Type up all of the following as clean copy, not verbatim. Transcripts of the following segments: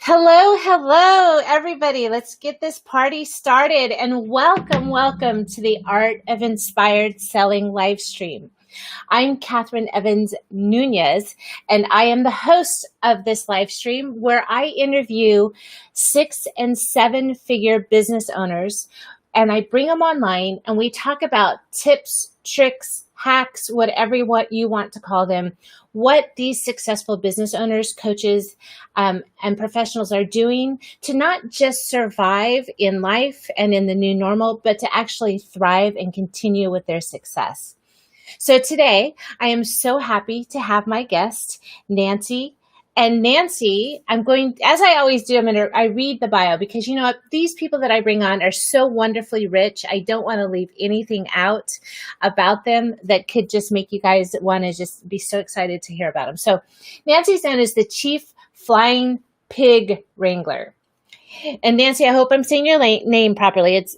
Hello, everybody. Let's get this party started and welcome to the Art of Inspired Selling Livestream. I'm Kathryn Evans Nunez, and I am the host of this live stream where I interview 6- and 7-figure business owners, and I bring them online and we talk about tips, tricks, hacks, whatever you want to call them, what these successful business owners, coaches, and professionals are doing to not just survive in life and in the new normal, but to actually thrive and continue with their success. So today, I am so happy to have my guest, Nancy. And Nancy, I'm going, as I always do, I read the bio because, you know, these people that I bring on are so wonderfully rich. I don't want to leave anything out about them that could just make you guys want to just be so excited to hear about them. So Nancy's known as the Chief Flying Pig Wrangler. And Nancy, I hope I'm saying your name properly. It's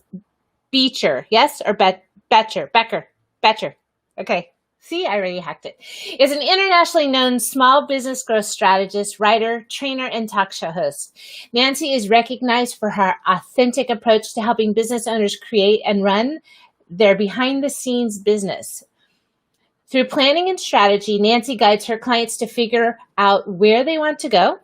Becher, yes? Or Becher. Okay. See, I already hacked it. Is an internationally known small business growth strategist, writer, trainer, and talk show host. Nancy is recognized for her authentic approach to helping business owners create and run their behind-the-scenes business. Through planning and strategy, Nancy guides her clients to figure out where they want to go,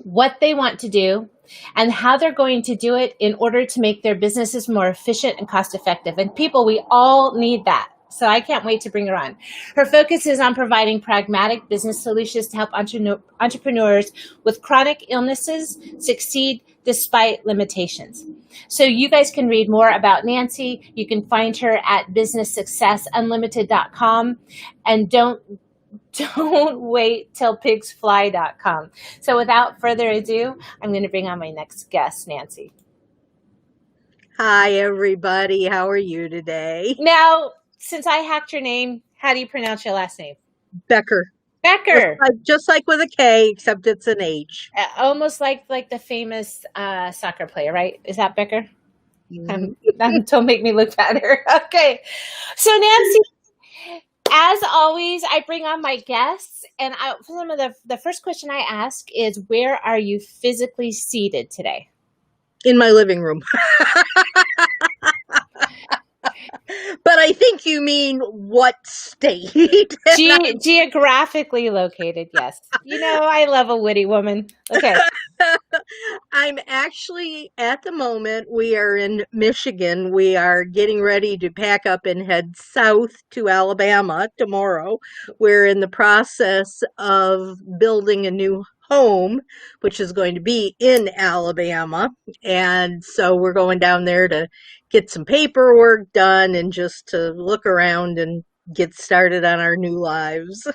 what they want to do, and how they're going to do it in order to make their businesses more efficient and cost-effective. And people, we all need that. So I can't wait to bring her on. Her focus is on providing pragmatic business solutions to help entrepreneurs with chronic illnesses succeed despite limitations. So you guys can read more about Nancy. You can find her at businesssuccessunlimited.com, and don't wait till pigsfly.com. So without further ado, I'm going to bring on my next guest, Nancy. Hi, everybody. How are you today? Now, since I hacked your name, how do you pronounce your last name? Becher. Becher. Just like with a K, except it's an H. Almost like the famous soccer player, right? Is that Becher? Mm-hmm. Don't make me look better. Okay. So Nancy, as always, I bring on my guests, and some of the first question I ask is, where are you physically seated today? In my living room. But I think you mean what state? Geographically located, yes. You know, I love a witty woman. Okay. I'm actually, at the moment, we are in Michigan. We are getting ready to pack up and head south to Alabama tomorrow. We're in the process of building a new home, which is going to be in Alabama. And so we're going down there to get some paperwork done and just to look around and get started on our new lives.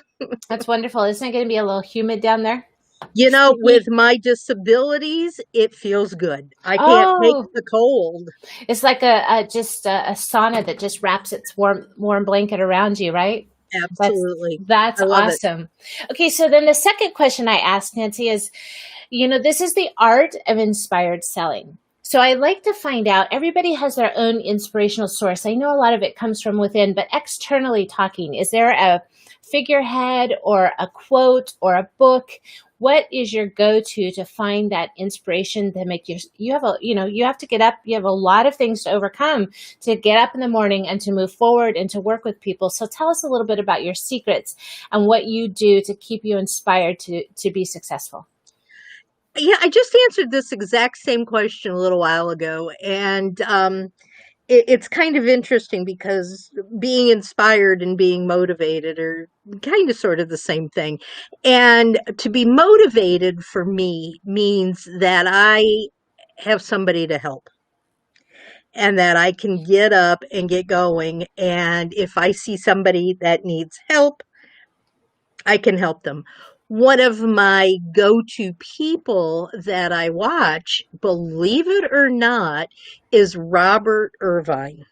That's wonderful. Isn't it going to be a little humid down there? You know, with my disabilities, it feels good. I can't take the cold. It's like a sauna that just wraps its warm blanket around you, right? Absolutely. That's awesome. Okay, so then the second question I asked, Nancy, is, you know, this is the art of inspired selling. So I like to find out, everybody has their own inspirational source. I know a lot of it comes from within, but externally talking, is there a figurehead or a quote or a book? What is your go-to to find that inspiration to make you have to get up. You have a lot of things to overcome to get up in the morning and to move forward and to work with people. So tell us a little bit about your secrets and what you do to keep you inspired to be successful. Yeah, I just answered this exact same question a little while ago. And it's kind of interesting because being inspired and being motivated are kind of sort of the same thing. And to be motivated for me means that I have somebody to help and that I can get up and get going. And if I see somebody that needs help, I can help them. One of my go-to people that I watch, believe it or not, is Robert Irvine.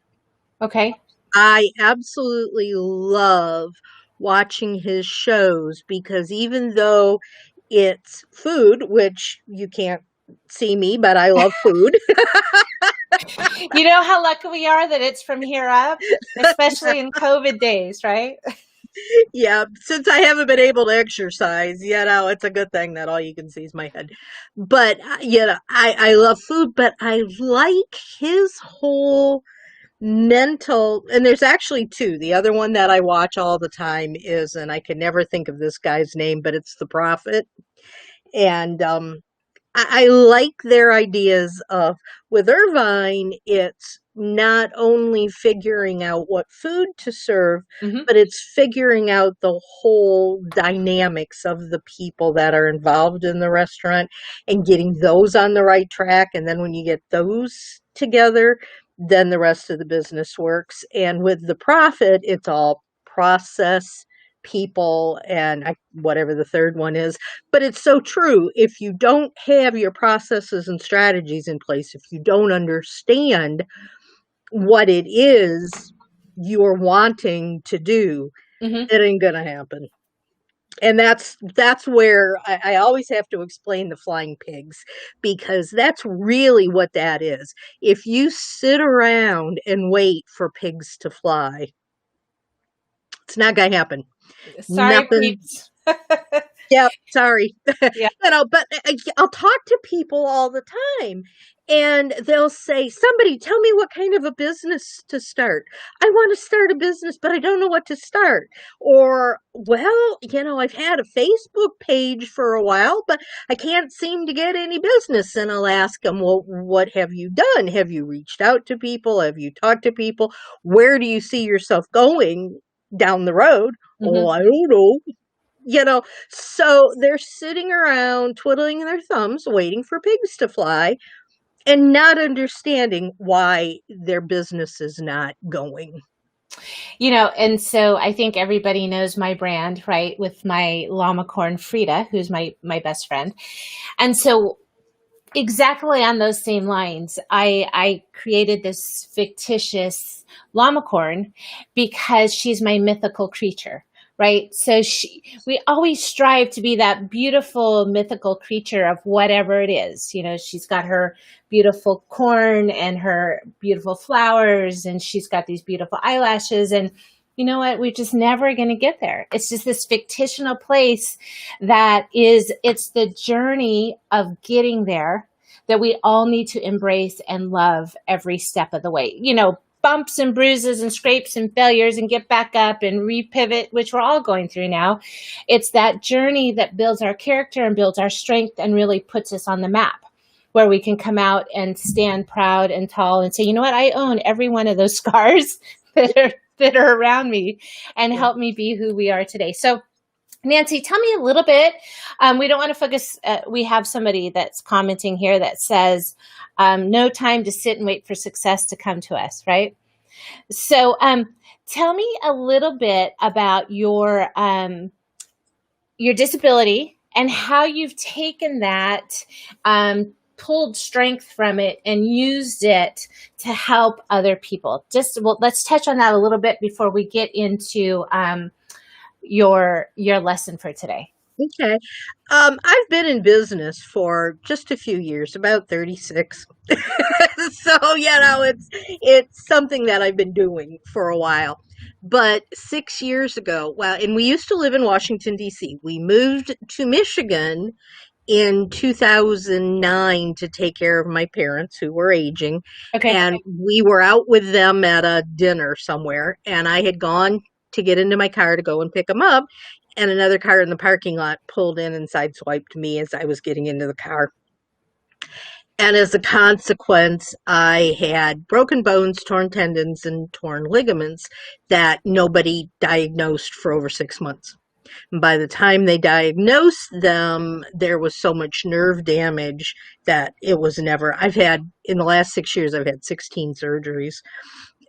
Okay. I absolutely love watching his shows because even though it's food, which you can't see me, but I love food. You know how lucky we are that it's from here up, especially in COVID days, right? Yeah, since I haven't been able to exercise, it's a good thing that all you can see is my head. But I love food, but I like his whole mental, and there's actually two. The other one that I watch all the time is, and I can never think of this guy's name, but it's The Prophet. And I like their ideas of, with Irvine, it's not only figuring out what food to serve, Hmm. but it's figuring out the whole dynamics of the people that are involved in the restaurant and getting those on the right track. And then when you get those together, then the rest of the business works. And with the profit, it's all process, people, and whatever the third one is. But it's so true. If you don't have your processes and strategies in place, if you don't understand what it is you're wanting to do, Hmm. it ain't gonna happen. And that's where I always have to explain the flying pigs, because that's really what that is. If you sit around and wait for pigs to fly, it's not gonna happen. Sorry, Nothing. peeps. Yep, sorry. Yeah. But I'll talk to people all the time, and they'll say, "Somebody tell me what kind of a business to start. I want to start a business, but I don't know what to start." Or, "Well, I've had a Facebook page for a while, but I can't seem to get any business." And I'll ask them, "Well, what have you done? Have you reached out to people? Have you talked to people? Where do you see yourself going down the road?" "Oh, Hmm. I don't know." So they're sitting around twiddling their thumbs, waiting for pigs to fly, and not understanding why their business is not going. And so I think everybody knows my brand, right? With my llama corn Frida, who's my best friend. And so exactly on those same lines, I created this fictitious llama corn because she's my mythical creature, right? So we always strive to be that beautiful mythical creature of whatever it is. She's got her beautiful corn and her beautiful flowers, and she's got these beautiful eyelashes. And you know what? We're just never going to get there. It's just this fictional place it's the journey of getting there that we all need to embrace and love every step of the way. Bumps and bruises and scrapes and failures, and get back up and repivot, which we're all going through now. It's that journey that builds our character and builds our strength and really puts us on the map, where we can come out and stand proud and tall and say, you know what, I own every one of those scars that are around me, and Yeah. help me be who we are today. So Nancy, tell me a little bit. We don't want to focus. We have somebody that's commenting here that says, no time to sit and wait for success to come to us, right? So tell me a little bit about your disability and how you've taken that, pulled strength from it, and used it to help other people. Let's touch on that a little bit before we get into your lesson for today. Okay. I've been in business for just a few years, about 36. So, it's something that I've been doing for a while. But 6 years ago, well, and we used to live in Washington, D.C. We moved to Michigan in 2009 to take care of my parents who were aging. Okay. And we were out with them at a dinner somewhere. And I had gone to get into my car to go and pick them up. And another car in the parking lot pulled in and sideswiped me as I was getting into the car. And as a consequence, I had broken bones, torn tendons, and torn ligaments that nobody diagnosed for over 6 months. By the time they diagnosed them, there was so much nerve damage that it was never. In the last 6 years, I've had 16 surgeries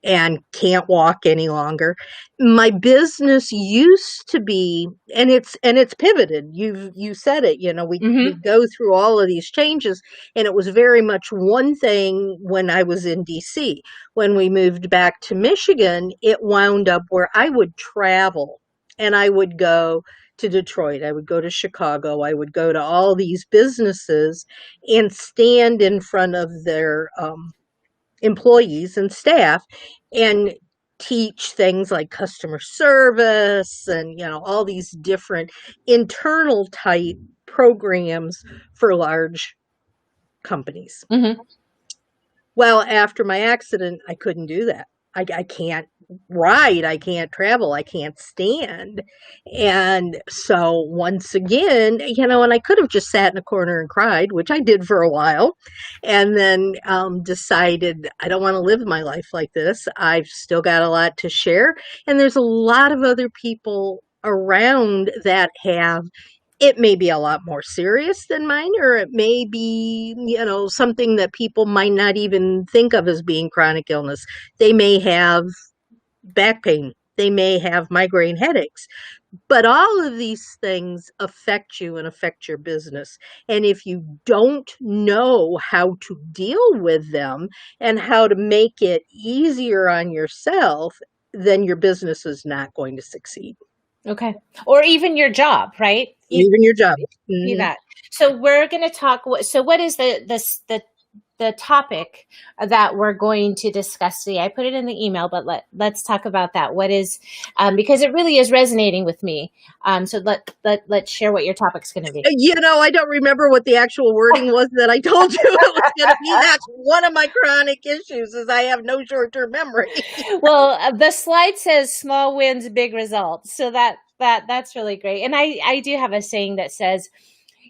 and can't walk any longer. My business used to be, and it's pivoted. You said it, we Mm-hmm. go through all of these changes, and it was very much one thing when I was in DC. When we moved back to Michigan, it wound up where I would travel, and I would go to Detroit, I would go to Chicago, I would go to all these businesses and stand in front of their employees and staff and teach things like customer service and, all these different internal type programs for large companies. Mm-hmm. Well, after my accident, I couldn't do that. I can't ride, I can't travel, I can't stand. And so once again, and I could have just sat in a corner and cried, which I did for a while, and then decided I don't want to live my life like this. I've still got a lot to share. And there's a lot of other people around that have, it may be a lot more serious than mine, or it may be, something that people might not even think of as being chronic illness. They may have back pain. They may have migraine headaches. But all of these things affect you and affect your business. And if you don't know how to deal with them and how to make it easier on yourself, then your business is not going to succeed. Okay. Or even your job, right? Even your job. See that. So we're going to talk. So what is the topic that we're going to discuss today? I put it in the email, but let's talk about that. What is, because it really is resonating with me. So let's share what your topic's going to be. I don't remember what the actual wording was that I told you it was going to be. That's one of my chronic issues, is I have no short-term memory. Well, the slide says small wins, big results. So that's really great. And I do have a saying that says,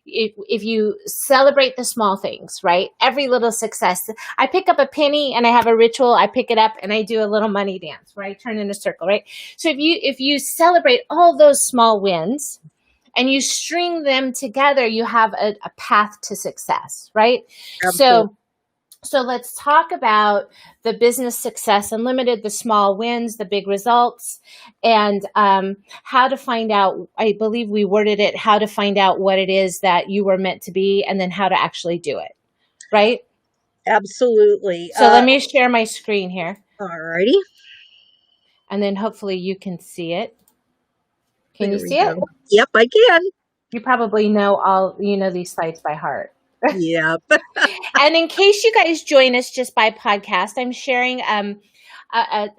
if you celebrate the small things, right? Every little success. I pick up a penny and I have a ritual. I pick it up and I do a little money dance, right? Turn in a circle, right? So if you celebrate all those small wins and you string them together, you have a path to success, right? Absolutely. So let's talk about the business success unlimited, the small wins, the big results, and how to find out, I believe we worded it, how to find out what it is that you were meant to be, and then how to actually do it, right? Absolutely. So let me share my screen here. Alrighty. And then hopefully you can see it. Can There you see it? Yep, I can. You probably know these slides by heart. Yep. And in case you guys join us just by podcast, I'm sharing a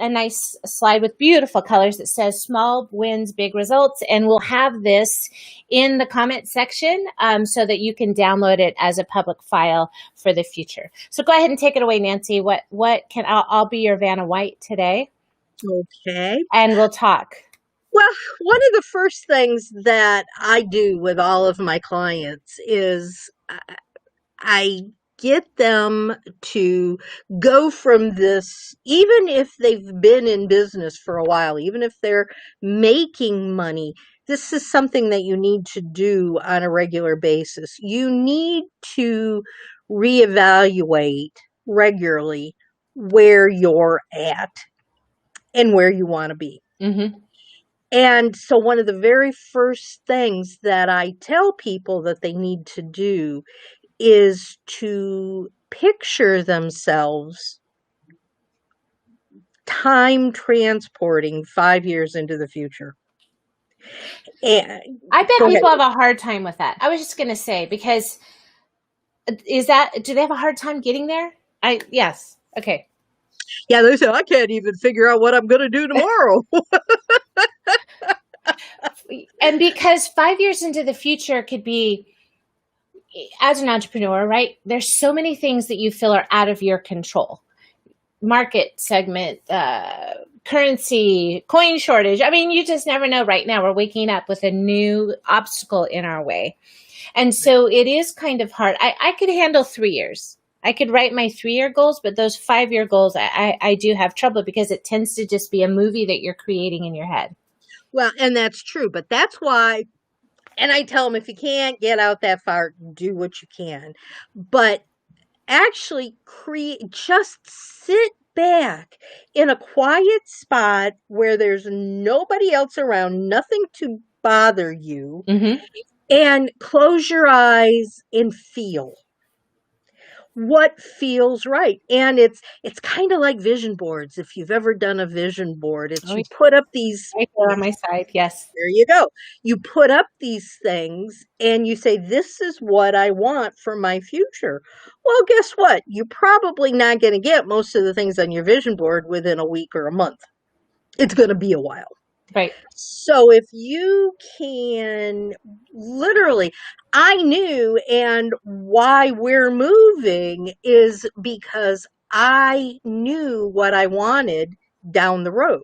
nice slide with beautiful colors that says small wins, big results. And we'll have this in the comment section so that you can download it as a public file for the future. So go ahead and take it away, Nancy. I'll be your Vanna White today. Okay. And we'll talk. Well, one of the first things that I do with all of my clients is I get them to go from this, even if they've been in business for a while, even if they're making money, this is something that you need to do on a regular basis. You need to reevaluate regularly where you're at and where you want to be. Mm-hmm. And so one of the very first things that I tell people that they need to do is to picture themselves time transporting 5 years into the future. And I bet people have a hard time with that. I was just going to say, because do they have a hard time getting there? Yes. Okay. Yeah, they say, I can't even figure out what I'm going to do tomorrow. And because 5 years into the future could be, as an entrepreneur, right? There's so many things that you feel are out of your control. Market segment, currency, coin shortage. I mean, you just never know. Right now, we're waking up with a new obstacle in our way. And so it is kind of hard. I could handle 3 years. I could write my 3-year goals, but those 5-year goals, I do have trouble because it tends to just be a movie that you're creating in your head. Well, and that's true, but that's why, and I tell them, if you can't get out that far, do what you can. But actually just sit back in a quiet spot where there's nobody else around, nothing to bother you, Mm-hmm. and close your eyes and feel what feels right. And it's kind of like vision boards. If you've ever done a vision board, it's you put up these right there on my side. Yes. There you go. You put up these things and you say, this is what I want for my future. Well, guess what? You're probably not going to get most of the things on your vision board within a week or a month. it's going to be a while. Right. So if you can literally, I knew, and why we're moving is because I knew what I wanted down the road.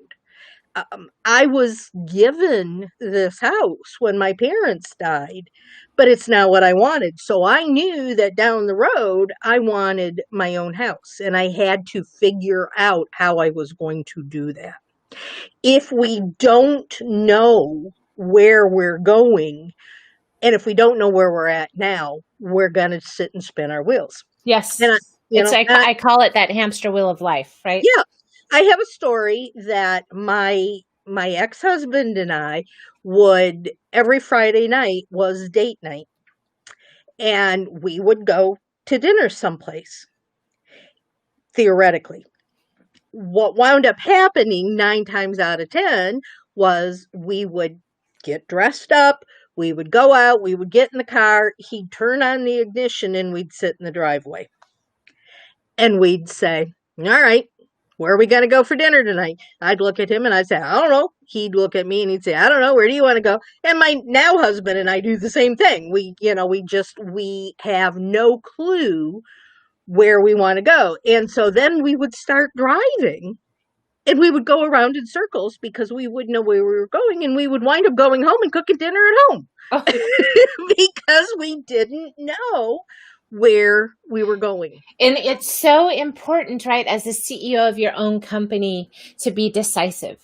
I was given this house when my parents died, but it's not what I wanted. So I knew that down the road, I wanted my own house, and I had to figure out how I was going to do that. If we don't know where we're going, and if we don't know where we're at now, we're going to sit and spin our wheels. Yes. And It's like I call it that hamster wheel of life, right? yeah, I have a story that my ex-husband and I would, every Friday night was date night, and we would go to dinner someplace, theoretically. What wound up happening 9 times out of 10 was we would get dressed up, we would go out, we would get in the car, he'd turn on the ignition, and we'd sit in the driveway. And we'd say, all right, where are we going to go for dinner tonight? I'd look at him and I'd say, I don't know. He'd look at me and he'd say, I don't know. Where do you want to go? And my now husband and I do the same thing. We have no clue where we want to go. And so then we would start driving, and we would go around in circles because we wouldn't know where we were going, and we would wind up going home and cooking dinner at home. Oh. Because we didn't know where we were going. And it's so important, right, as the CEO of your own company, to be decisive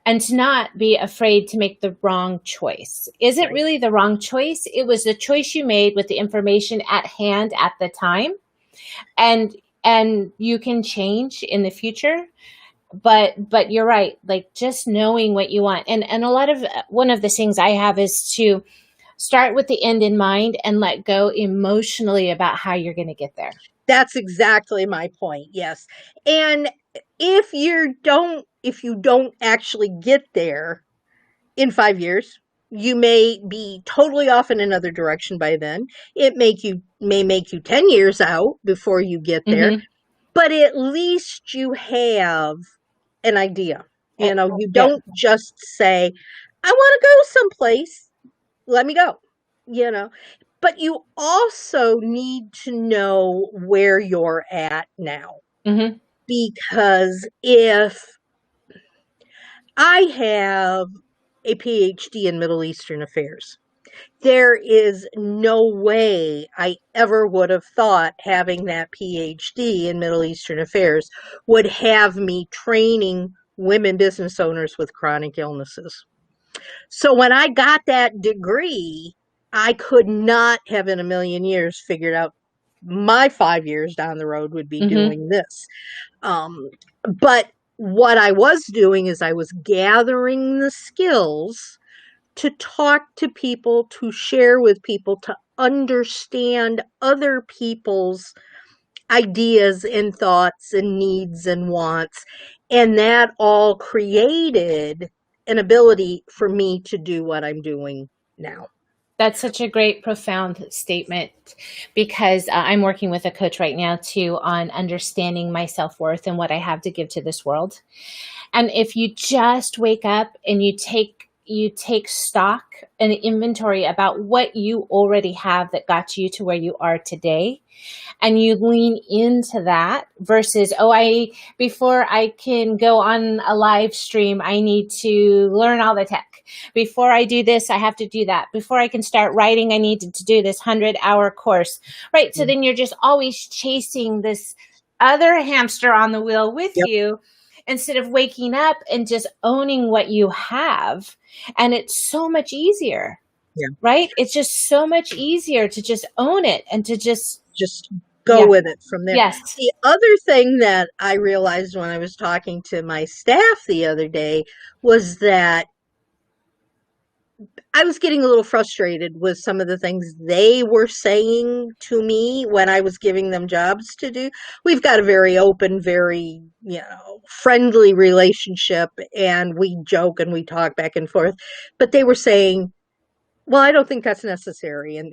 and to not be afraid to make the wrong choice. Is it really the wrong choice? It was the choice you made with the information at hand at the time. And you can change in the future. But you're right, like just knowing what you want. And one of the things I have is to start with the end in mind and let go emotionally about how you're going to get there. That's exactly my point. Yes. And if you don't actually get there in 5 years, you may be totally off in another direction by then. It may make you 10 years out before you get there, but at least you have an idea. You don't just say, I want to go someplace, let me go, but you also need to know where you're at now. Because if I have a PhD in Middle Eastern affairs, there is no way I ever would have thought having that PhD in Middle Eastern affairs would have me training women business owners with chronic illnesses. So when I got that degree, I could not have in a million years figured out my 5 years down the road would be doing this. But what I was doing is I was gathering the skills to talk to people, to share with people, to understand other people's ideas and thoughts and needs and wants. And that all created an ability for me to do what I'm doing now. That's such a great, profound statement, because I'm working with a coach right now too on understanding my self-worth and what I have to give to this world. And if you just wake up and you take stock and inventory about what you already have that got you to where you are today, and you lean into that versus, before I can go on a live stream, I need to learn all the tech. Before I do this, I have to do that. Before I can start writing, I need to do this 100-hour course, right? So then you're just always chasing this other hamster on the wheel with you, instead of waking up and just owning what you have. And it's so much easier, right? It's just so much easier to just own it and to just go with it from there. Yes. The other thing that I realized when I was talking to my staff the other day was that I was getting a little frustrated with some of the things they were saying to me when I was giving them jobs to do. We've got a very open, very, friendly relationship, and we joke and we talk back and forth. But they were saying, well, I don't think that's necessary, and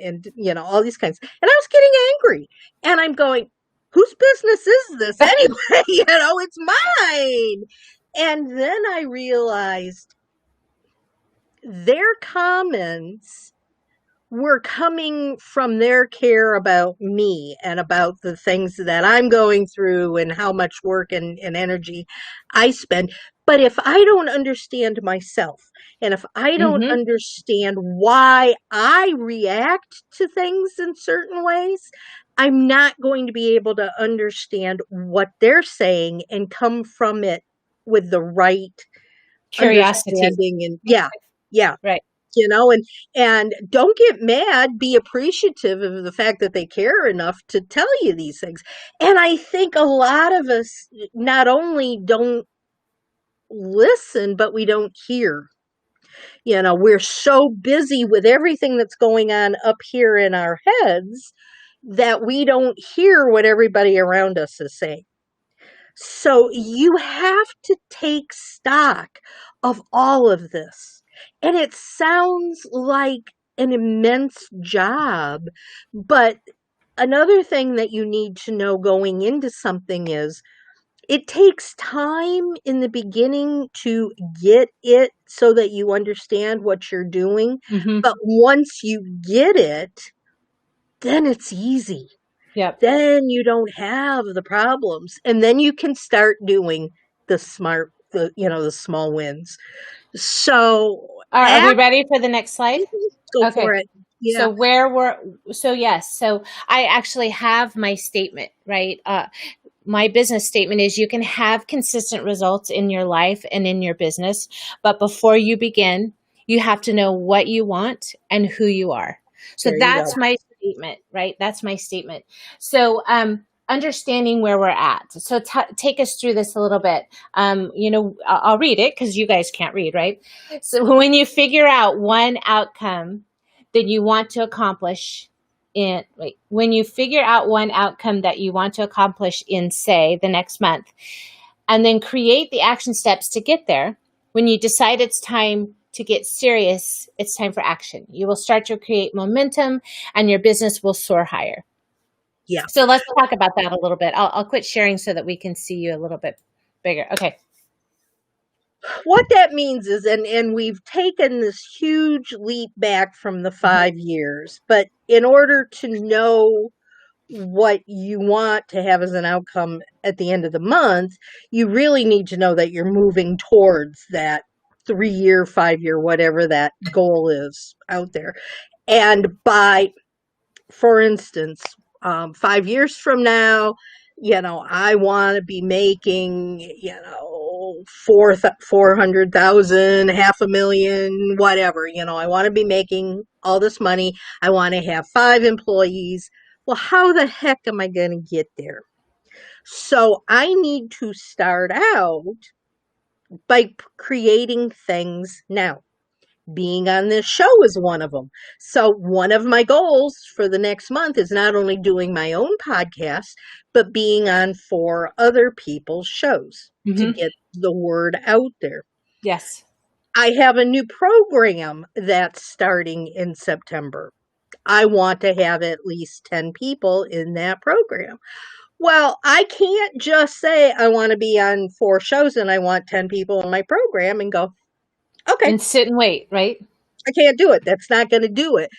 all these kinds. And I was getting angry, and I'm going, whose business is this anyway? It's mine. And then I realized their comments were coming from their care about me and about the things that I'm going through and how much work and energy I spend. But if I don't understand myself, and if I don't Mm-hmm. understand why I react to things in certain ways, I'm not going to be able to understand what they're saying and come from it with the right Curiosity. understanding. And yeah, Right. and don't get mad, be appreciative of the fact that they care enough to tell you these things. And I think a lot of us not only don't listen, but we don't hear. We're so busy with everything that's going on up here in our heads that we don't hear what everybody around us is saying. So you have to take stock of all of this. And it sounds like an immense job, but another thing that you need to know going into something is it takes time in the beginning to get it so that you understand what you're doing. Mm-hmm. But once you get it, then it's easy. Yep. Then you don't have the problems. And then you can start doing the small wins. So Are we ready for the next slide? go Okay. for it. Yeah, So yes. So I actually have my statement, right? My business statement is you can have consistent results in your life and in your business, but before you begin, you have to know what you want and who you are. So there you go. that's my statement, right? That's my statement. So, understanding where we're at. So take us through this a little bit. I'll read it because you guys can't read, right? So when you figure out one outcome that you want to accomplish when you figure out one outcome that you want to accomplish in, say, the next month, and then create the action steps to get there, when you decide it's time to get serious, it's time for action. You will start to create momentum and your business will soar higher. Yeah. So let's talk about that a little bit. I'll quit sharing so that we can see you a little bit bigger. Okay. What that means is, and we've taken this huge leap back from the 5 years, but in order to know what you want to have as an outcome at the end of the month, you really need to know that you're moving towards that 3 year, 5 year, whatever that goal is out there. And for instance, 5 years from now, I want to be making, 400,000, 500,000, whatever. I want to be making all this money. I want to have 5 employees. Well, how the heck am I going to get there? So I need to start out by creating things now. Being on this show is one of them. So one of my goals for the next month is not only doing my own podcast, but being on 4 other people's shows to get the word out there. Yes. I have a new program that's starting in September. I want to have at least 10 people in that program. Well, I can't just say I want to be on 4 shows and I want 10 people in my program and go, okay, And sit and wait, right? I can't do it. That's not going to do it.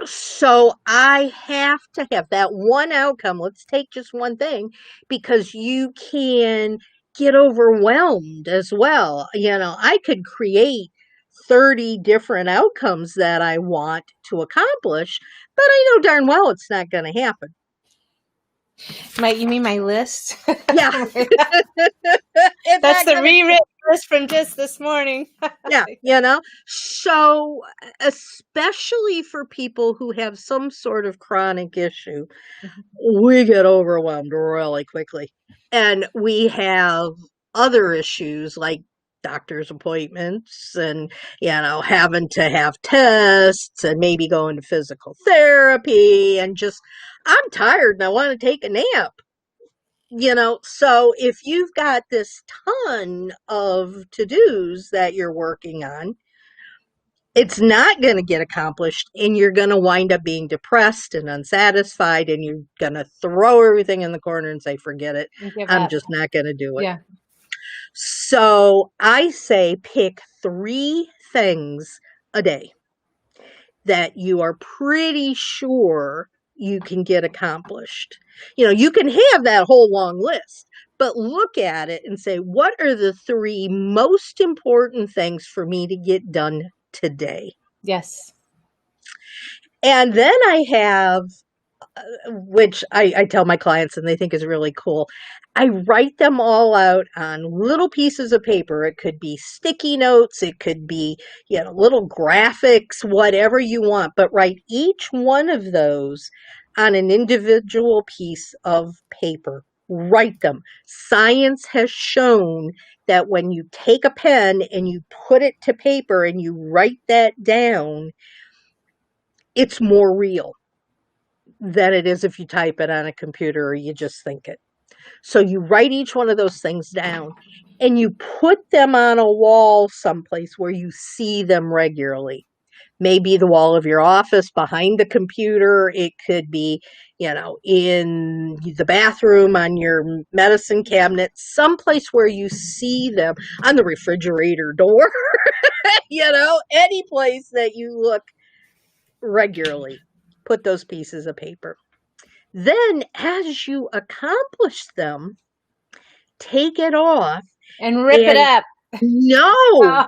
So I have to have that one outcome. Let's take just one thing, because you can get overwhelmed as well. I could create 30 different outcomes that I want to accomplish, but I know darn well it's not going to happen. You mean my list? Yeah. That's the rewritten list from just this morning. Yeah. So especially for people who have some sort of chronic issue, we get overwhelmed really quickly. And we have other issues like doctor's appointments and, having to have tests and maybe going to physical therapy and just, I'm tired and I want to take a nap. So if you've got this ton of to-dos that you're working on, it's not going to get accomplished and you're going to wind up being depressed and unsatisfied and you're going to throw everything in the corner and say, forget it. I'm just not going to do it. Yeah. So I say pick 3 things a day that you are pretty sure you can get accomplished. You can have that whole long list, but look at it and say, what are the 3 most important things for me to get done today? Yes. And then I have, which I tell my clients and they think is really cool. I write them all out on little pieces of paper. It could be sticky notes, it could be, little graphics, whatever you want, but write each one of those on an individual piece of paper. Write them. Science has shown that when you take a pen and you put it to paper and you write that down, it's more real than it is if you type it on a computer or you just think it. So you write each one of those things down and you put them on a wall someplace where you see them regularly. Maybe the wall of your office behind the computer. It could be, in the bathroom, on your medicine cabinet, someplace where you see them, on the refrigerator door, any place that you look regularly. Put those pieces of paper. Then, as you accomplish them, take it off And rip it and up. no, Oh.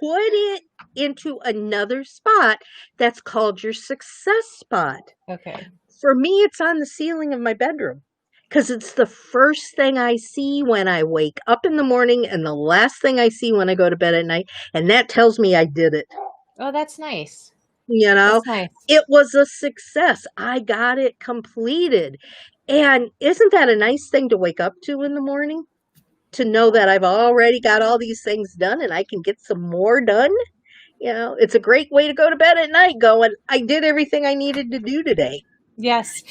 put it into another spot that's called your success spot. Okay. For me, it's on the ceiling of my bedroom because it's the first thing I see when I wake up in the morning and the last thing I see when I go to bed at night. And that tells me I did it. Oh, that's nice. You know, That's nice. it was a success. I got it completed. And isn't that a nice thing to wake up to in the morning? To know that I've already got all these things done and I can get some more done. It's a great way to go to bed at night going, I did everything I needed to do today. Yes.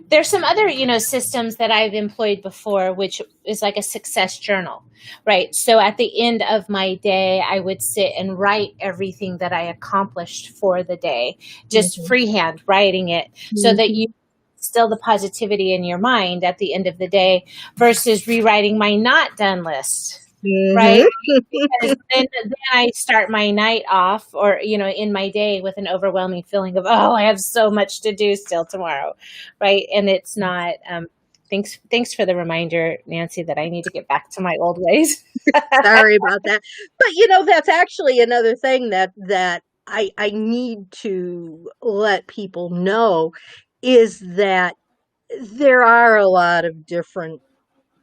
There's some other, systems that I've employed before, which is like a success journal, right? So at the end of my day, I would sit and write everything that I accomplished for the day, just Mhm. freehand writing it so that you still the positivity in your mind at the end of the day versus rewriting my not done list, right? Mhm. Because then I start my night off or, in my day with an overwhelming feeling of, oh, I have so much to do still tomorrow. Right. And it's not, thanks for the reminder, Nancy, that I need to get back to my old ways. Sorry about that. But that's actually another thing that I need to let people know is that there are a lot of different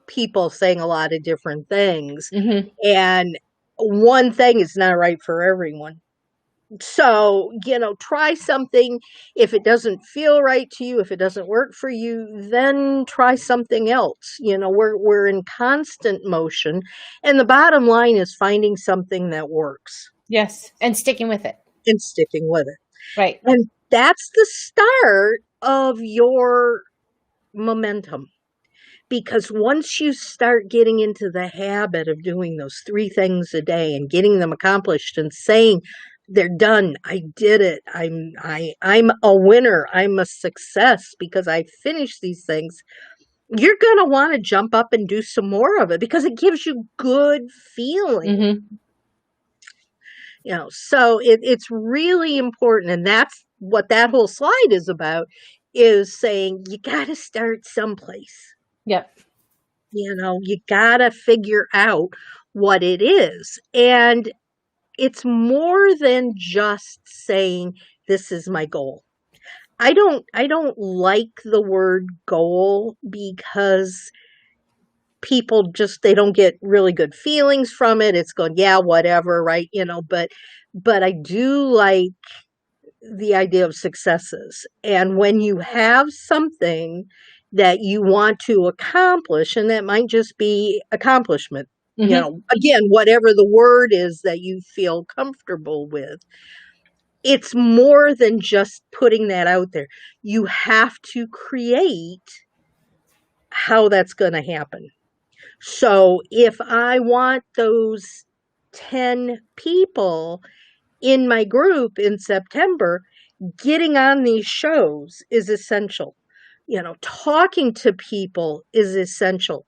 people saying a lot of different things. Mm-hmm. And one thing is not right for everyone. So, try something. If it doesn't feel right to you, if it doesn't work for you, then try something else. We're in constant motion. And the bottom line is finding something that works Yes. And sticking with it. and sticking with it. Right. And that's the start of your momentum. Because once you start getting into the habit of doing those 3 things a day and getting them accomplished and saying, they're done, I did it, I'm a winner, I'm a success because I finished these things, you're going to want to jump up and do some more of it because it gives you good feeling. Mm-hmm. So it's really important. And that's what that whole slide is about, is saying you got to start someplace. Yep. You gotta figure out what it is. And it's more than just saying, this is my goal. I don't like the word goal because people they don't get really good feelings from it. It's going, yeah, whatever, right? But I do like the idea of successes. And when you have something that you want to accomplish, and that might just be accomplishment, Mm-hmm. again, whatever the word is that you feel comfortable with, it's more than just putting that out there. You have to create how that's going to happen. So if I want those 10 people in my group in September, getting on these shows is essential. Talking to people is essential.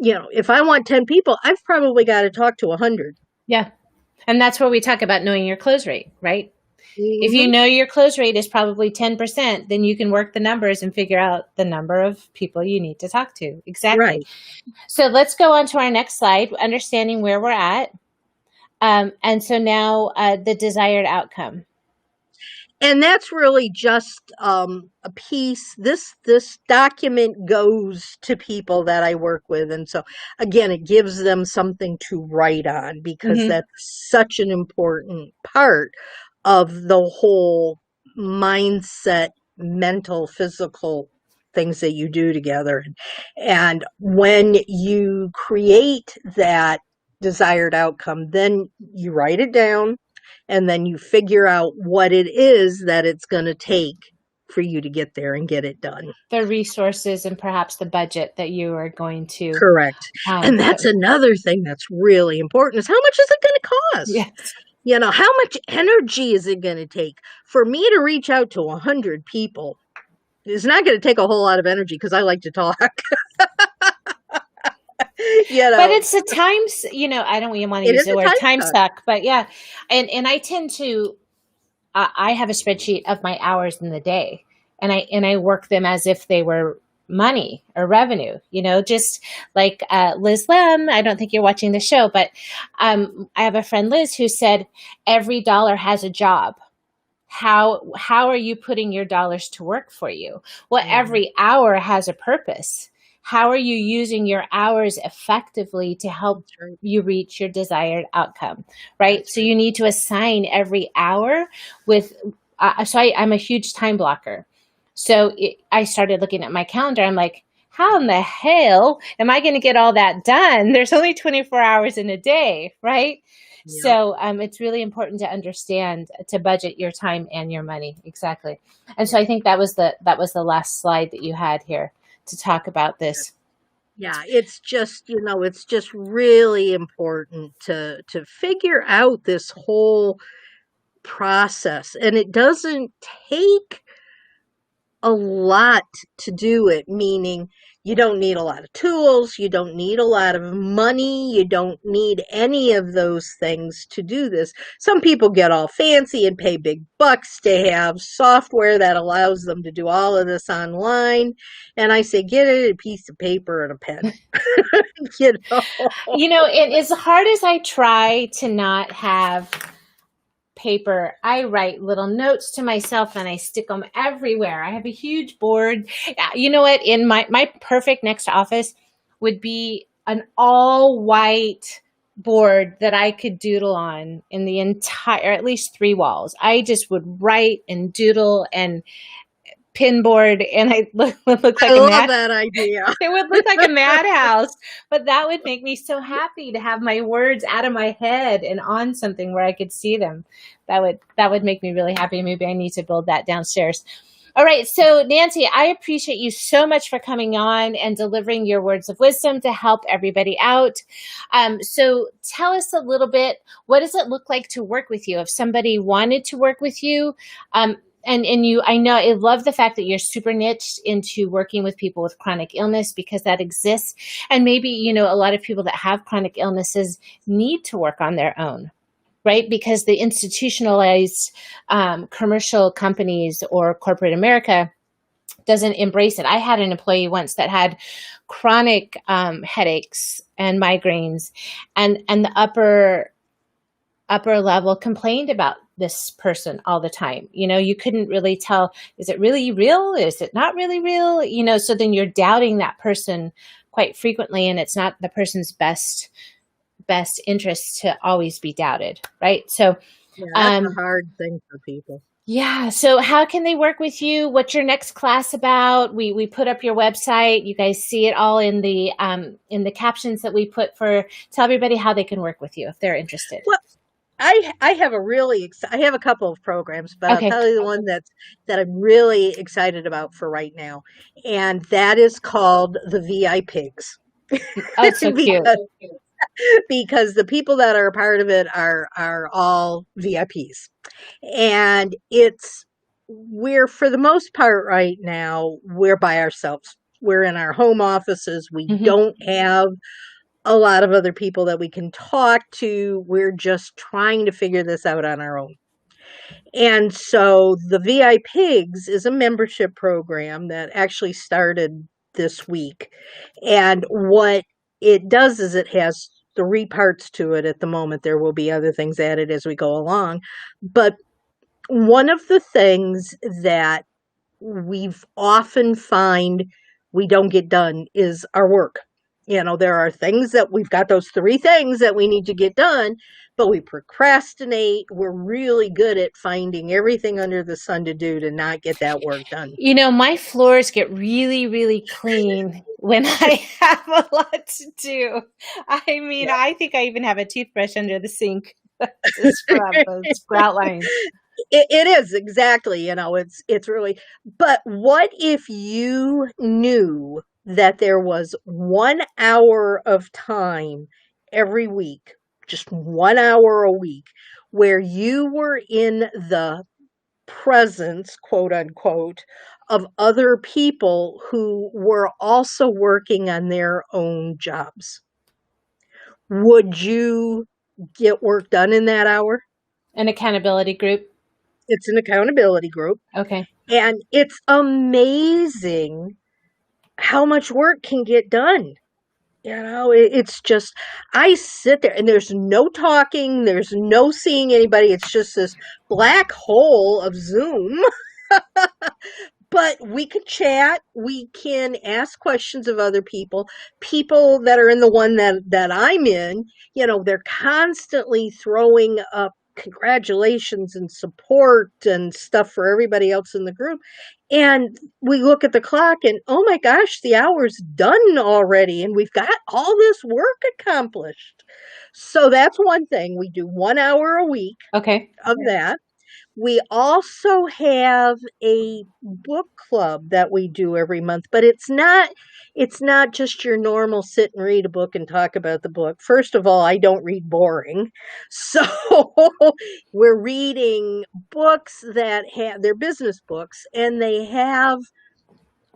if I want 10 people, I've probably got to talk to 100. Yeah. And that's where we talk about knowing your close rate, right? If you Mm-hmm. know your close rate is probably 10%, then you can work the numbers and figure out the number of people you need to talk to. Exactly. Right. So let's go on to our next slide, understanding where we're at. And so now the desired outcome. And that's really just a piece. This document goes to people that I work with, and so again, it gives them something to write on, because Mm-hmm. that's such an important part of the whole mindset, mental, physical things that you do together. And when you create that desired outcome, then you write it down, and then you figure out what it is that it's going to take for you to get there and get it done. The resources and perhaps the budget that you are going to Correct. And that's put. another thing that's really important, is how much is it going to cost? Yes. How much energy is it going to take for me to reach out to 100 people? It's not going to take a whole lot of energy, because I like to talk. But it's the times, I don't even want to It use is the a word time time suck. suck, but yeah. And I tend to, I have a spreadsheet of my hours in the day, and I work them as if they were money or revenue, just like Liz Lem. I don't think you're watching the show, but I have a friend, Liz, who said every dollar has a job. How are you putting your dollars to work for you? Well, every hour has a purpose. How are you using your hours effectively to help Right. you reach your desired outcome, right? That's So right. you need to assign every hour with, I'm a huge time blocker. So I started looking at my calendar. I'm like, how in the hell am I going to get all that done? There's only 24 hours in a day, right? Yeah. So it's really important to understand, to budget your time and your money. Exactly. And so I think that was the last slide that you had here to talk about this. Yeah, it's just really important to figure out this whole process, and it doesn't take a lot to do it, meaning you don't need a lot of tools, you don't need a lot of money, you don't need any of those things to do this. Some people get all fancy and pay big bucks to have software that allows them to do all of this online, and I say, get it a piece of paper and a pen. you know And as hard as I try to not have paper, I write little notes to myself and I stick them everywhere. I have a huge board. You know what? In my perfect next office would be an all white board that I could doodle on in the entire, at least 3 walls. I just would write and doodle and pinboard, and I would look I like a love mad. that idea. It would look like a madhouse, but that would make me so happy to have my words out of my head and on something where I could see them. That would make me really happy. Maybe I need to build that downstairs. All right. So Nancy, I appreciate you so much for coming on and delivering your words of wisdom to help everybody out. So tell us a little bit, what does it look like to work with you? If somebody wanted to work with you, and I know, I love the fact that you're super niched into working with people with chronic illness, because that exists. And maybe, a lot of people that have chronic illnesses need to work on their own, right? Because the institutionalized commercial companies or corporate America doesn't embrace it. I had an employee once that had chronic headaches and migraines, and the upper level complained about this person all the time. You couldn't really tell, is it really real? Is it not really real? So then you're doubting that person quite frequently, and it's not the person's best interest to always be doubted, right? So Yeah, that's a hard thing for people. yeah. So how can they work with you? What's your next class about? We put up your website. You guys see it all in the captions that we put tell everybody how they can work with you if they're interested. Well, I have I have a couple of programs, but I'll Okay. tell you the one that I'm really excited about for right now, and that is called the VI Pigs. Oh, it's so cute. because the people that are a part of it are all VIPs, and we're, for the most part right now, we're by ourselves. we're in our home offices. We Mhm. don't have a lot of other people that we can talk to. We're just trying to figure this out on our own. And so the VI Pigs is a membership program that actually started this week. And what it does is it has 3 parts to it at the moment. There will be other things added as we go along. But one of the things that we've often find we don't get done is our work. There are things that we've got those 3 things that we need to get done, but we procrastinate. We're really good at finding everything under the sun to do to not get that work done. My floors get really, really clean when I have a lot to do. I mean, Yep. I think I even have a toothbrush under the sink to scrub those grout lines. It is exactly, it's really, but what if you knew that there was 1 hour of time every week, just 1 hour a week, where you were in the presence, quote unquote, of other people who were also working on their own jobs? Would you get work done in that hour? An accountability group. It's an accountability group. Okay. And it's amazing how much work can get done. It's just, I sit there and there's no talking, there's no seeing anybody. It's just this black hole of Zoom. But we can chat, we can ask questions of other people that are in the one that I'm in. They're constantly throwing up congratulations and support and stuff for everybody else in the group. And we look at the clock and, oh my gosh, the hour's done already. And we've got all this work accomplished. So that's one thing. We do 1 hour a week Okay. of that. We also have a book club that we do every month, but it's not just your normal sit and read a book and talk about the book. First of all, I don't read boring. So we're reading books that they're business books, and they have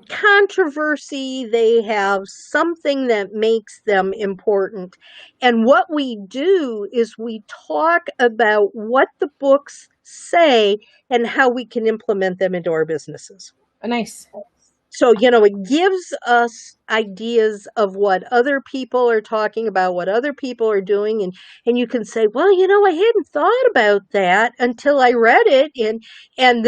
controversy, they have something that makes them important. And what we do is we talk about what the books say and how we can implement them into our businesses. Oh, nice. So, it gives us ideas of what other people are talking about, what other people are doing. And you can say, well, I hadn't thought about that until I read it. And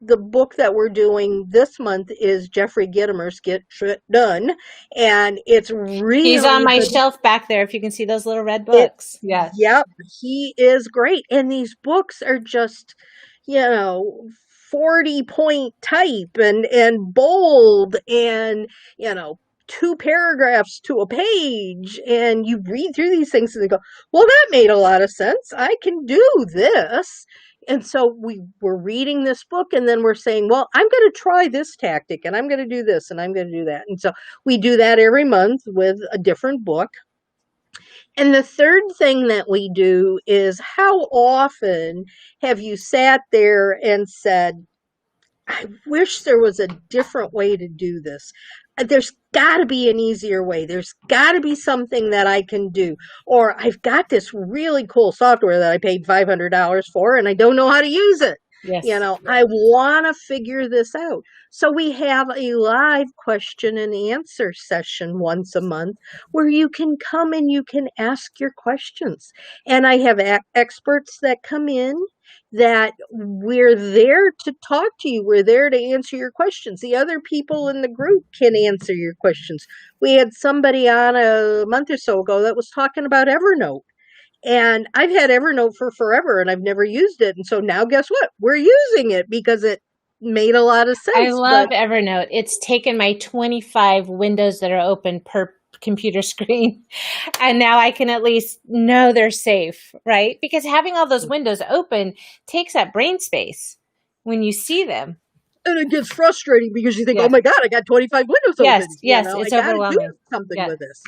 the book that we're doing this month is Jeffrey Gitomer's Get Shit Done. And it's really He's on my good. shelf back there, if you can see those little red books. Yeah. Yep, he is great. And these books are just, 40-point type and bold and, 2 paragraphs to a page. And you read through these things and you go, well, that made a lot of sense. I can do this. And so we're reading this book and then we're saying, well, I'm going to try this tactic and I'm going to do this and I'm going to do that. And so we do that every month with a different book. And the third thing that we do is, how often have you sat there and said, I wish there was a different way to do this. There's got to be an easier way. There's got to be something that I can do. Or I've got this really cool software that I paid $500 for and I don't know how to use it. Yes. I want to figure this out. So we have a live question and answer session once a month where you can come and you can ask your questions. And I have experts that come in that we're there to talk to you. We're there to answer your questions. The other people in the group can answer your questions. We had somebody on a month or so ago that was talking about Evernote. And I've had Evernote for forever and I've never used it. And so now guess what? We're using it because it made a lot of sense. I love Evernote. It's taken my 25 windows that are open per computer screen, and now I can at least know they're safe, right? Because having all those windows open takes up brain space when you see them. And it gets frustrating because you think, oh Yes. my God, I got 25 windows Yes. open. Yes. I It's got to do overwhelming. something Yeah, with this.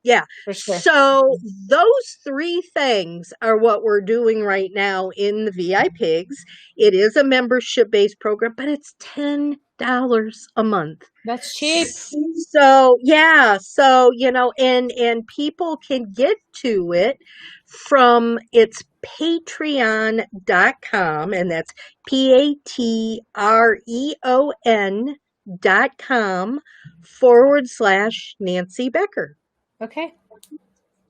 Yeah. for sure. So those three things are what we're doing right now in the VI Pigs. It is a membership-based program, but it's $10 a month. That's cheap. So yeah, so and people can get to it from its patreon.com, and that's patreon.com/Nancy Becher. Okay.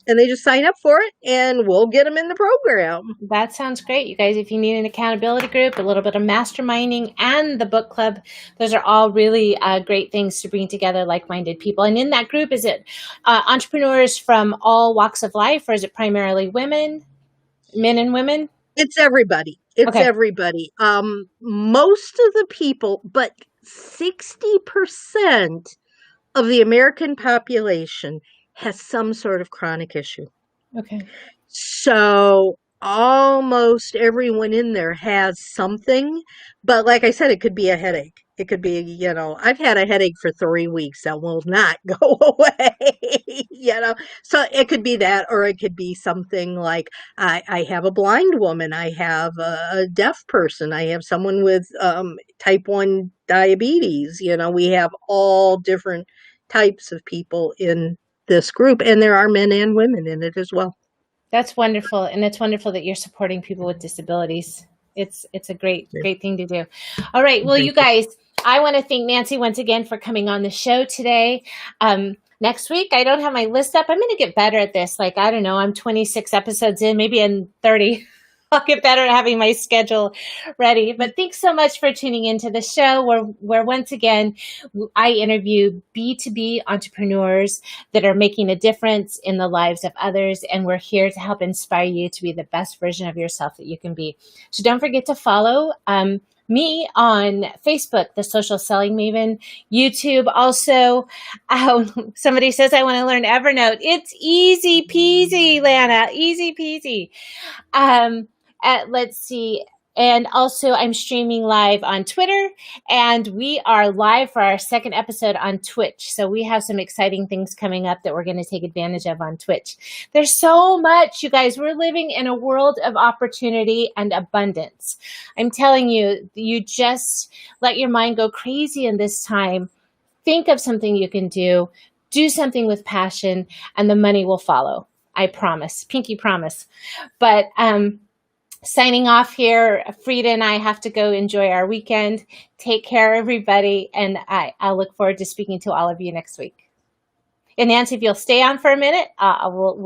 And they just sign up for it and we'll get them in the program. That sounds great. You guys, if you need an accountability group, a little bit of masterminding, and the book club, those are all really great things to bring together like-minded people. And in that group, is it entrepreneurs from all walks of life, or is it primarily women, men and women? It's everybody. It's Okay. everybody. Most of the people, but 60% of the American population has some sort of chronic issue. Okay. So almost everyone in there has something, but like I said, it could be a headache. It could be, I've had a headache for 3 weeks that will not go away. So it could be that, or it could be something like I have a blind woman, I have a deaf person, I have someone with type 1 diabetes. We have all different types of people in this group, and there are men and women in it as well. That's wonderful. And it's wonderful that you're supporting people with disabilities. It's a great thing to do. All right. Well, you guys, I want to thank Nancy once again for coming on the show today. Next week, I don't have my list up. I'm going to get better at this. Like, I don't know, I'm 26 episodes in, maybe in 30. I'll get better at having my schedule ready. But thanks so much for tuning into the show where once again, I interview B2B entrepreneurs that are making a difference in the lives of others. And we're here to help inspire you to be the best version of yourself that you can be. So don't forget to follow me on Facebook, The Social Selling Maven, YouTube. Also, somebody says, I want to learn Evernote. It's easy peasy, Lana, easy peasy. Let's see. And also, I'm streaming live on Twitter, and we are live for our second episode on Twitch. So we have some exciting things coming up that we're going to take advantage of on Twitch. There's so much, you guys. We're living in a world of opportunity and abundance. I'm telling you, you just let your mind go crazy in this time. Think of something you can do something with passion, and the money will follow. I promise, pinky promise. But signing off here, Frida and I have to go enjoy our weekend. Take care, everybody, and I'll look forward to speaking to all of you next week. And Nancy, if you'll stay on for a minute, we'll